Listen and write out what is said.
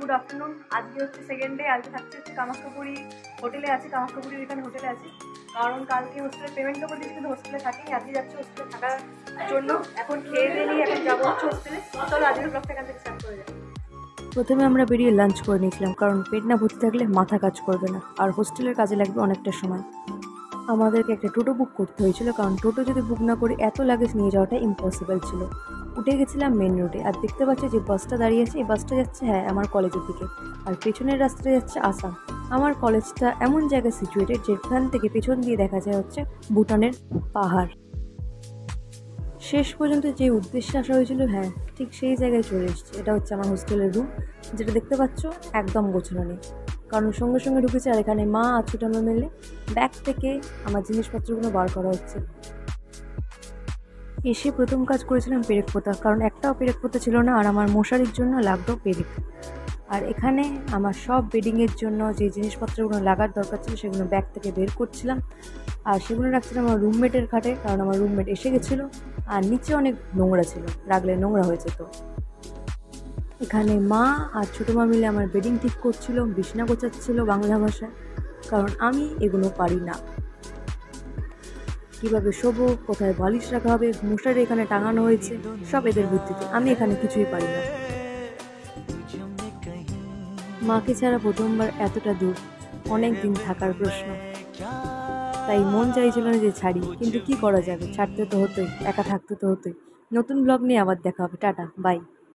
Good afternoon. আজকে হচ্ছে second day. আজকে থাকছে হচ্ছে কামাখ্যাপুরি হোটেলে আছি, কামাখ্যাপুরির এখানে হোটেলে আছি, কারণ কালকে হোস্টেলে পেমেন্টও করে দিচ্ছি, কিন্তু হোস্টেলে থাকিনি। আজকে যাচ্ছে হোস্টেলে থাকার জন্য। এখন খেয়ে দিয়ে নিয়ে এখন যাবো হচ্ছে হোস্টেলে। চলো আজকের ব্লগটা এখান থেকে স্টার্ট করে যাবো। প্রথমে আমরা বেরিয়ে লাঞ্চ করে নিয়েছিলাম, কারণ পেট না ভর্তি থাকলে মাথা কাজ করবে না, আর হোস্টেলের কাজে লাগবে অনেকটা সময়। আমাদেরকে একটা টোটো বুক করতে হয়েছিল, কারণ টোটো যদি বুক না করে এত লাগেজ নিয়ে যাওয়াটা ইম্পসিবল ছিল। উঠে গেছিলাম মেন রোডে, আর দেখতে পাচ্ছি যে বাসটা দাঁড়িয়ে আছে, এই বাসটা যাচ্ছে আমার কলেজের দিকে, আর পেছনের রাস্তাটা যাচ্ছে আসাম। আমার কলেজটা এমন জায়গায় সিচুয়েটেড যেখান থেকে পেছন দিয়ে দেখা যায় হচ্ছে ভুটানের পাহাড়। শেষ পর্যন্ত যে উদ্দেশ্যে আসা হয়েছিল ঠিক সেই জায়গায় চলে এসেছি। এটা হচ্ছে আমার হোস্টেলের রুম, যেটা দেখতে পাচ্ছ একদম গোছানো নেই, কারণ সঙ্গে সঙ্গে ঢুকেছে। আর এখানে মা আর ছোটো মা মিলে ব্যাগ থেকে আমার জিনিসপত্রগুলো বার করা হচ্ছে। এসে প্রথম কাজ করেছিলাম পেরেক পোতা, কারণ একটাও পেরেক পোতা ছিল না, আর আমার মশারির জন্য লাগতো পেরেক। আর এখানে আমার সব বেডিংয়ের জন্য যে জিনিসপত্রগুলো লাগার দরকার ছিল সেগুলো ব্যাগ থেকে বের করছিলাম, আর সেগুলো রাখছিলাম আমার রুমমেটের খাটে, কারণ আমার রুমমেট এসে গেছিলো। আর নিচে অনেক নোংরা ছিল, রাখলে নোংরা হয়ে যেত। এখানে মা আর ছোটো মা মিলে আমার বেডিং ঠিক করছিল, বিছানা গোছাচ্ছিল বাংলা ভাষায়, কারণ আমি এগুলো পারি না। কীভাবে শোবো, কোথায় বালিশ রাখা হবে, মশারি এখানে টাঙানো হয়েছে, সব এদের বুদ্ধিতে। আমি এখানে কিছুই পারি না। মাকে ছাড়া প্রথমবার এতটা দূর, অনেক দিন থাকার প্রশ্ন, তাই মন চাইছিল না যে ছাড়ি, কিন্তু কি করা যাবে, ছাড়তে তো হতোই, একা থাকতে তো হতোই। নতুন ব্লগ নিয়ে আবার দেখা হবে। Tata, by.